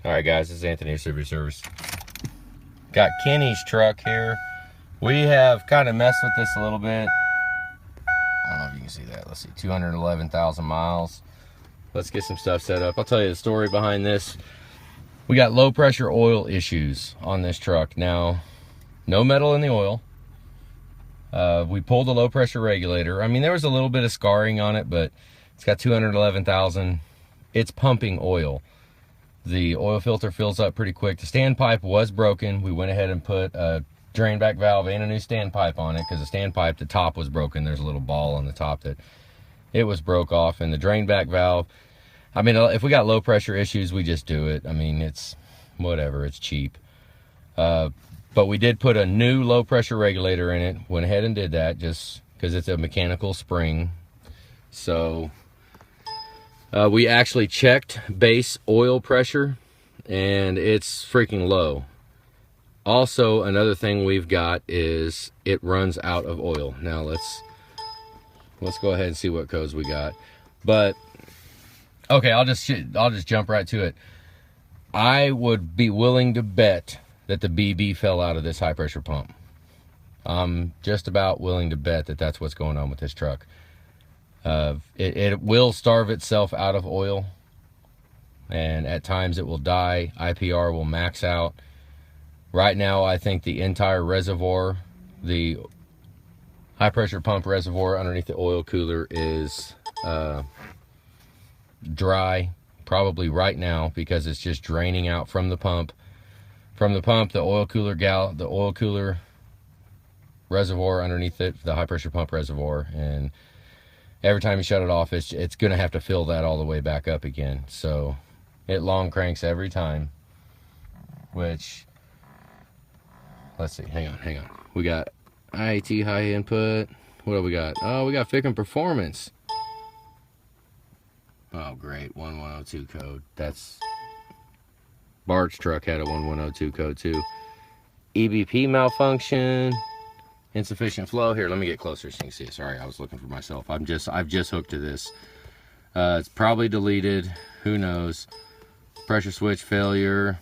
Alright guys, this is Anthony of Super Service. Got Kenny's truck here. We have kind of messed with this a little bit. I don't know if you can see that. Let's see, 211,000 miles. Let's get some stuff set up. I'll tell you the story behind this. We got low pressure oil issues on this truck. Now, no metal in the oil. We pulled the low pressure regulator. I mean, there was a little bit of scarring on it, but it's got 211,000. It's pumping oil. The oil filter fills up pretty quick. The standpipe was broken. We went ahead and put a drain back valve and a new standpipe on it because the standpipe, the top was broken. There's a little ball on the top that it was broke off. And the drain back valve, I mean, if we got low pressure issues, we just do it. I mean, it's whatever, it's cheap. But we did put a new low pressure regulator in it. Went ahead and did that just because it's a mechanical spring. So we actually checked base oil pressure and it's freaking low. Also, another thing we've got is it runs out of oil. Now let's go ahead and see what codes we got. But okay, I'll just jump right to it. I would be willing to bet that the BB fell out of this high pressure pump. I'm just about willing to bet that that's what's going on with this truck. It will starve itself out of oil, and at times it will die. IPR will max out. Right now, I think the entire reservoir, the high pressure pump reservoir underneath the oil cooler is dry, probably right now, because it's just draining out from the pump. From the pump, the oil cooler reservoir underneath it, the high pressure pump reservoir, and every time you shut it off, it's going to have to fill that all the way back up again. So it long cranks every time, which, let's see, hang on. We got IAT high input. What do we got? Oh, we got Fickum Performance. Oh, great, 1102 code. That's, Bart's truck had a 1102 code too. EBP malfunction. Insufficient flow. Here, let me get closer so you can see it. Sorry, I was looking for myself. I've just hooked to this. It's probably deleted. Who knows? Pressure switch failure.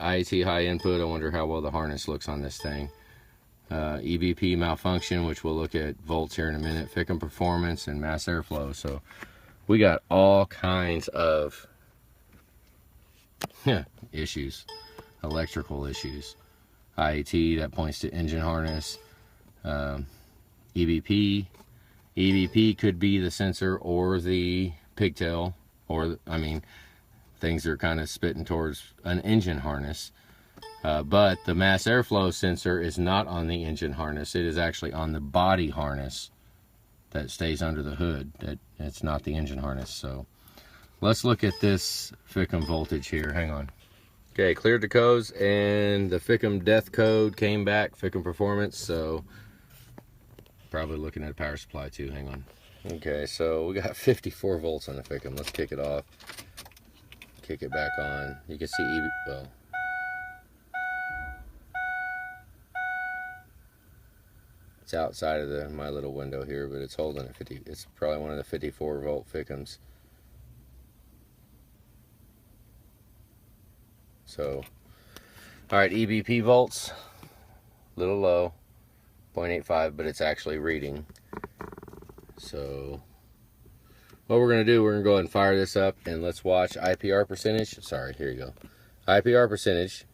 IAT high input. I wonder how well the harness looks on this thing. EBP malfunction, which we'll look at volts here in a minute. Fickum Performance and mass airflow. So we got all kinds of issues, electrical issues. IAT, that points to engine harness. EBP could be the sensor or the pigtail, or I mean, things are kind of spitting towards an engine harness. But the mass airflow sensor is not on the engine harness. It is actually on the body harness that stays under the hood. It's not the engine harness. So let's look at this Fickum voltage here. Hang on. Okay, cleared the codes, and the Fickum death code came back, Fickum Performance, so probably looking at a power supply too. Hang on. Okay, so we got 54 volts on the Fickum. Let's kick it off. Kick it back on. You can see, well, it's outside of my little window here, but it's holding at 50. It's probably one of the 54 volt Fickums. So, all right, EBP volts, a little low, 0.85, but it's actually reading. So, what we're going to do, we're going to go ahead and fire this up, and let's watch IPR percentage. Sorry, here you go. IPR percentage,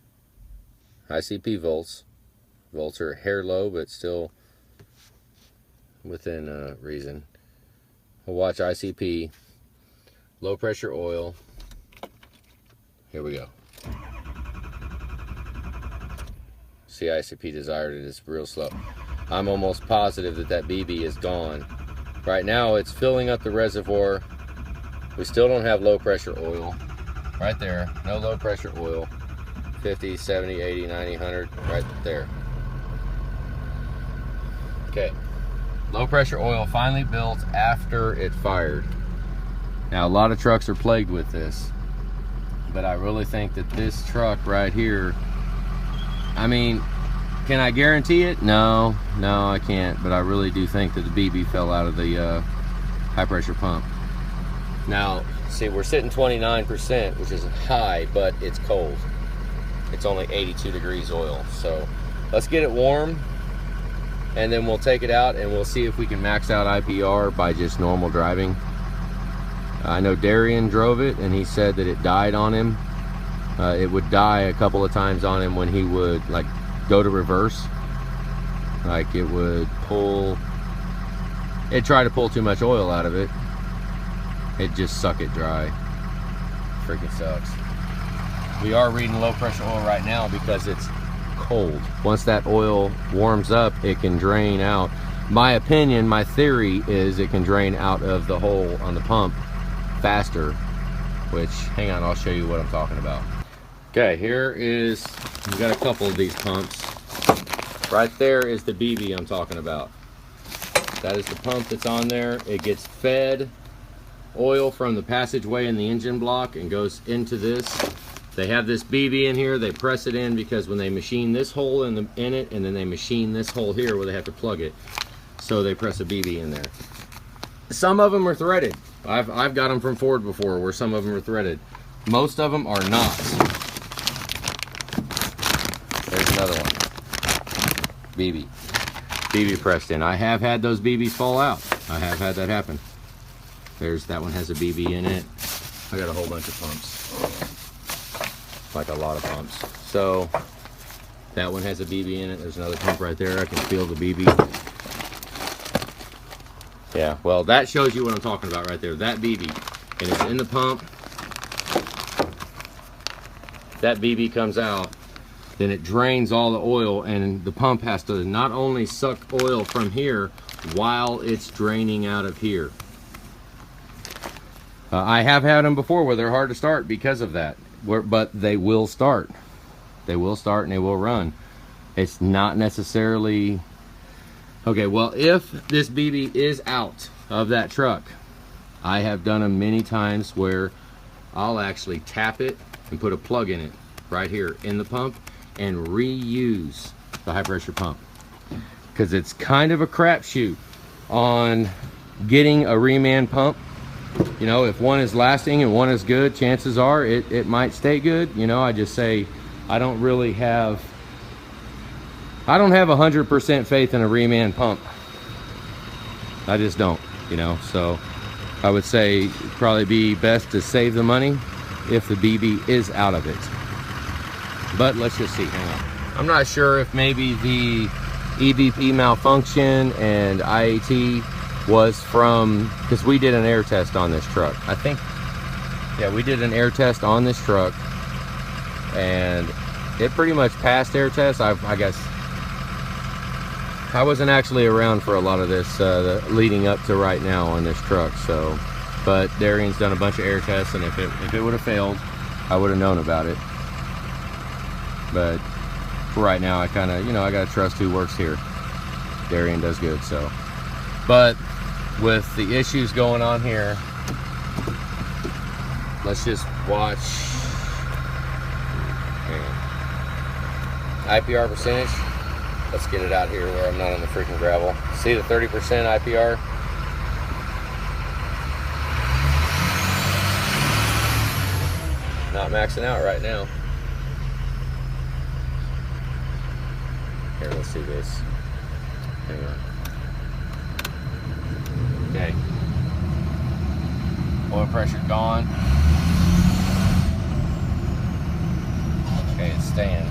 ICP volts. Volts are hair low, but still within reason. We'll watch ICP, low pressure oil. Here we go. See, ICP desired it is real slow. I'm almost positive that BB is gone. Right now it's filling up the reservoir. We still don't have low pressure oil. Right there, no low pressure oil. 50, 70, 80, 90, 100, right there. Okay, low pressure oil finally built after it fired. Now a lot of trucks are plagued with this, but I really think that this truck right here, I mean, can I guarantee it? No, I can't, but I really do think that the BB fell out of the high pressure pump. Now, See, we're sitting 29%, which is high, but it's cold. It's only 82 degrees oil. So let's get it warm, and then we'll take it out and we'll see if we can max out IPR by just normal driving. I know Darian drove it and he said that it died on him. It would die a couple of times on him when he would like go to reverse. Like it would pull, it'd try to pull too much oil out of it. It'd just suck it dry. Freaking sucks. We are reading low pressure oil right now because it's cold. Once that oil warms up, it can drain out. My opinion, my theory is it can drain out of the hole on the pump faster, which, hang on, I'll show you what I'm talking about. Okay, here is, we've got a couple of these pumps. Right there is the BB I'm talking about. That is the pump that's on there. It gets fed oil from the passageway in the engine block and goes into this. They have this BB in here. They press it in because when they machine this hole in it, and then they machine this hole here where they have to plug it, so they press a BB in there. Some of them are threaded. I've got them from Ford before where some of them are threaded. Most of them are not. There's another one. BB pressed in. I have had those BBs fall out. I have had that happen. That one has a BB in it. I got a whole bunch of pumps. Like a lot of pumps. So that one has a BB in it. There's another pump right there. I can feel the BB. Yeah, well, that shows you what I'm talking about right there. That BB, and it's in the pump. That BB comes out, then it drains all the oil, and the pump has to not only suck oil from here while it's draining out of here. I have had them before where they're hard to start because of that. But they will start. They will start and they will run. It's not necessarily... Okay, well, if this BB is out of that truck, I have done them many times where I'll actually tap it and put a plug in it right here in the pump and reuse the high pressure pump. Because it's kind of a crapshoot on getting a reman pump. You know, if one is lasting and one is good, chances are it might stay good. You know, I just say I don't have 100% faith in a reman pump. I just don't, you know. So I would say it'd probably be best to save the money if the BB is out of it. But let's just see, hang on. I'm not sure if maybe the EBP malfunction and IAT was from, because we did an air test on this truck. I think, yeah, we did an air test on this truck and it pretty much passed air test. I guess I wasn't actually around for a lot of this leading up to right now on this truck, so, but Darian's done a bunch of air tests, and if it would have failed, I would have known about it. But for right now, I kind of, you know, I gotta trust who works here. Darian does good, so. But with the issues going on here, let's just watch. IPR percentage. Let's get it out here where I'm not on the freaking gravel. See the 30% IPR? Not maxing out right now. Here, let's see this. Hang on. Okay. Oil pressure gone. Okay, it's staying.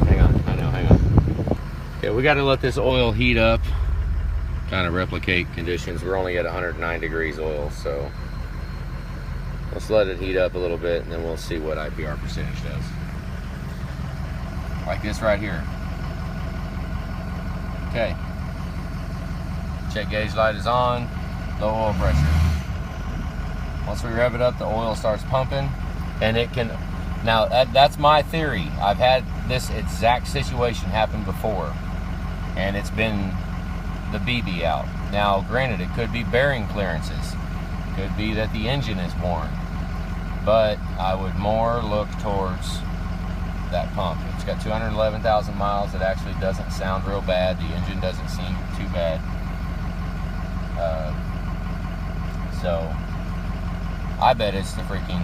Hang on. Okay, we got to let this oil heat up, kind of replicate conditions. We're only at 109 degrees oil, so let's let it heat up a little bit, and then we'll see what IPR percentage does. Like this right here. Okay. Check gauge light is on, low oil pressure. Once we rev it up, the oil starts pumping, and it can, now that's my theory. I've had this exact situation happen before, and it's been the BB out. Now, granted, it could be bearing clearances. It could be that the engine is worn, but I would more look towards that pump. It's got 211,000 miles. It actually doesn't sound real bad. The engine doesn't seem too bad. So I bet it's the freaking,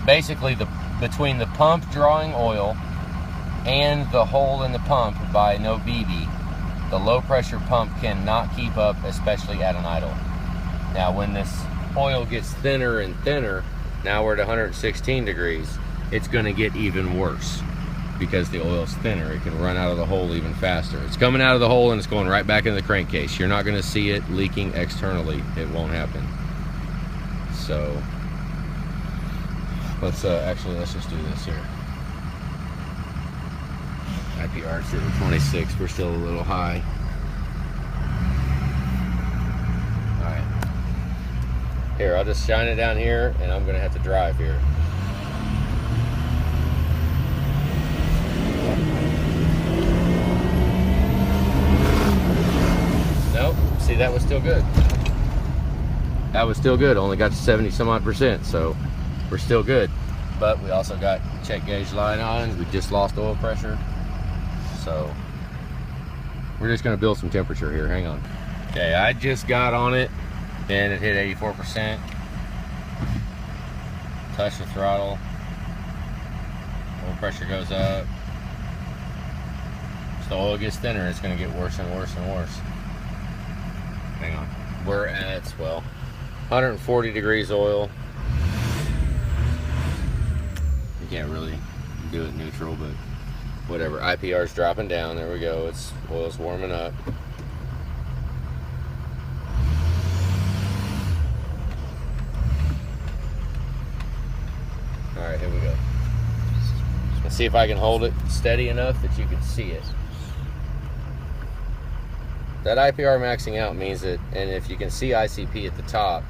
basically between the pump drawing oil and the hole in the pump by no BB, the low pressure pump cannot keep up, especially at an idle. Now when this oil gets thinner and thinner, now we're at 116 degrees, it's gonna get even worse because the oil's thinner. It can run out of the hole even faster. It's coming out of the hole and it's going right back into the crankcase. You're not gonna see it leaking externally. It won't happen. So let's just do this here. IPR is at 26, we're still a little high. All right. Here, I'll just shine it down here and I'm gonna have to drive here. Nope, see, that was still good. That was still good, only got to 70 some odd %, so we're still good. But we also got check gauge light on, we just lost oil pressure. So we're just gonna build some temperature here, hang on. Okay, I just got on it and it hit 84%. Touch the throttle, oil pressure goes up. As the oil gets thinner, it's gonna get worse and worse and worse. Hang on, we're at, well, 140 degrees oil. You can't really do it neutral, but whatever. IPR is dropping down. There we go. Oil's warming up. All right, here we go. Let's see if I can hold it steady enough that you can see it. That IPR maxing out means that, and if you can see ICP at the top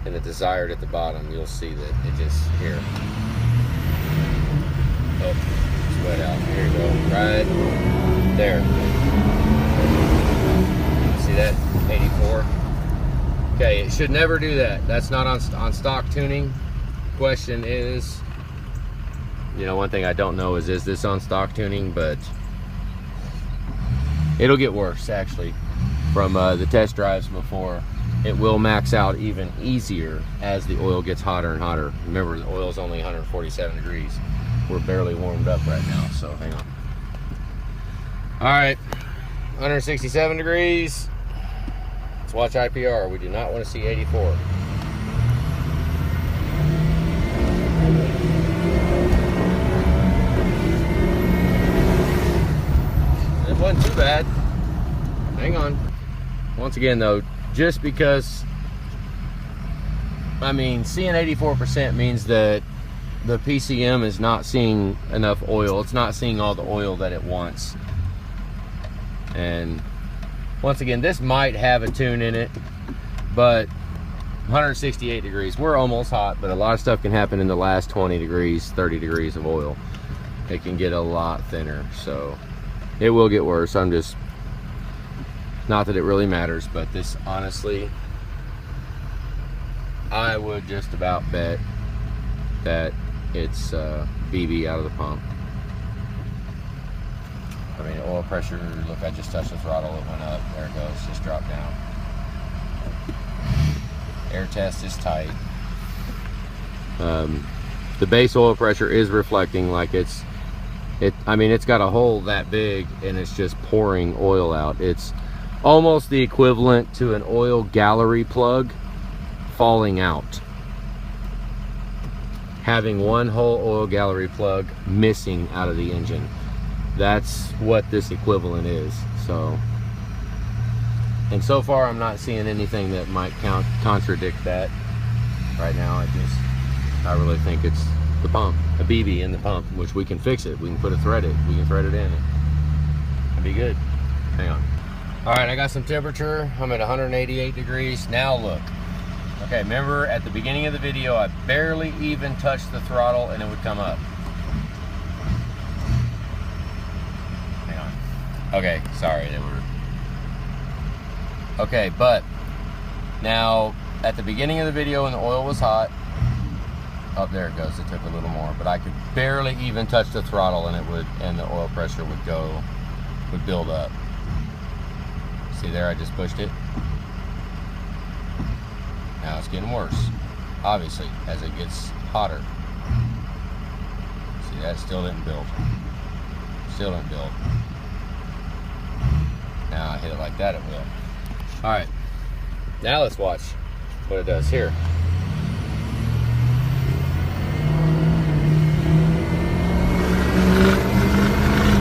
and the desired at the bottom, you'll see that it just, here. Oh, it's wet out. Here you go. Right there. See that? 84. Okay, it should never do that. That's not on stock tuning. Question is, you know, one thing I don't know is this on stock tuning, but it'll get worse actually from the test drives before. It will max out even easier as the oil gets hotter and hotter. Remember, the oil is only 147 degrees. We're barely warmed up right now, so hang on. All right, 167 degrees. Let's watch IPR. We do not want to see 84. It wasn't too bad. Hang on. Once again though, just because, I mean, seeing 84% means that the PCM is not seeing enough oil. It's not seeing all the oil that it wants. And once again, this might have a tune in it, but 168 degrees, we're almost hot, but a lot of stuff can happen in the last 20 degrees, 30 degrees of oil. It can get a lot thinner, so it will get worse. I'm just, not that it really matters, but this, honestly, I would just about bet that it's BB out of the pump. I mean, oil pressure, look, I just touched the throttle, it went up, there it goes, just dropped down. Air test is tight. The base oil pressure is reflecting like I mean, it's got a hole that big and it's just pouring oil out. It's almost the equivalent to an oil gallery plug falling out. Having one whole oil gallery plug missing out of the engine. That's what this equivalent is. So, and so far I'm not seeing anything that might contradict that right now. I really think it's the pump, a BB in the pump, which we can fix it. We can put we can thread it in. It'll be good. Hang on. All right, I got some temperature. I'm at 188 degrees. Now look. Okay, remember at the beginning of the video, I barely even touched the throttle and it would come up. Hang on. Okay, sorry. Okay, but now at the beginning of the video when the oil was hot, up there it goes, it took a little more, but I could barely even touch the throttle and the oil pressure would build up. See there, I just pushed it. Now it's getting worse, obviously, as it gets hotter. See, that still didn't build. Still didn't build. Now I hit it like that, it will. All right, now let's watch what it does here.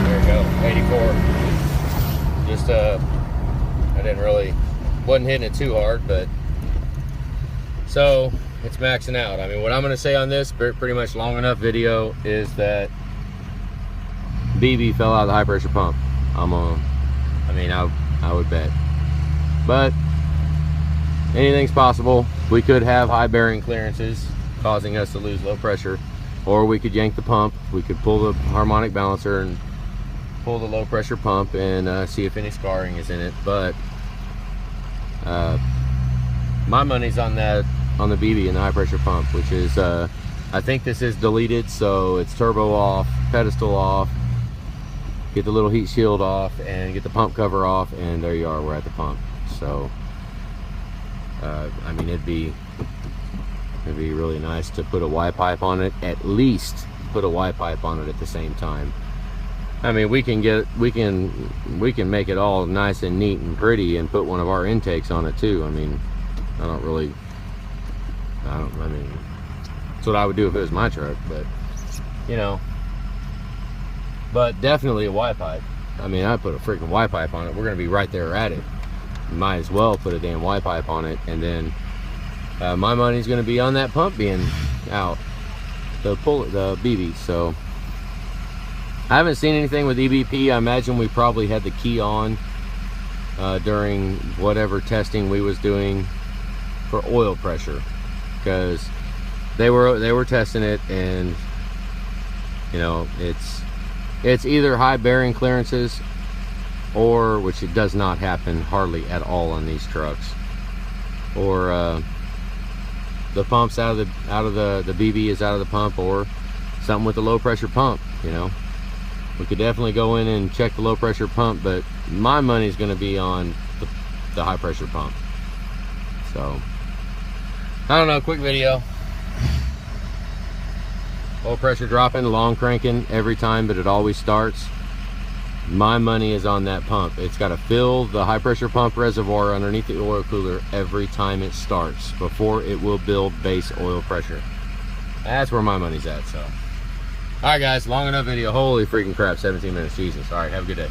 There you go, 84. Just I didn't really, wasn't hitting it too hard, but so it's maxing out. I mean, what I'm gonna say on this pretty much long enough video is that BB fell out of the high pressure pump. I would bet, but anything's possible. We could have high bearing clearances causing us to lose low pressure, or we could yank the pump. We could pull the harmonic balancer and pull the low pressure pump and see if any scarring is in it. But my money's on that, on the BB and the high pressure pump, which is I think this is deleted, so it's turbo off, pedestal off, get the little heat shield off, and get the pump cover off, and there you are, we're at the pump. So I mean, it'd be really nice to put a Y pipe on it, at least put a Y pipe on it at the same time. I mean, we can make it all nice and neat and pretty and put one of our intakes on it too. I mean, I mean, that's what I would do if it was my truck, but you know, but definitely a Y pipe. I mean, I put a freaking Y pipe on it, we're gonna be right there at it. Might as well put a damn Y pipe on it, and then my money's gonna be on that pump being out, the BB. So I haven't seen anything with EBP. I imagine we probably had the key on during whatever testing we was doing for oil pressure, because they were testing it, and you know, it's either high bearing clearances, or, which it does not happen hardly at all on these trucks, or the pump's out of the BB is out of the pump, or something with the low pressure pump. You know, we could definitely go in and check the low pressure pump, but my money's going to be on the high pressure pump. So I don't know, quick video. Low pressure dropping, long cranking every time, but it always starts. My money is on that pump. It's got to fill the high pressure pump reservoir underneath the oil cooler every time it starts before it will build base oil pressure. That's where my money's at. So all right guys, long enough video. Holy freaking crap, 17 minutes, Jesus. All right, have a good day.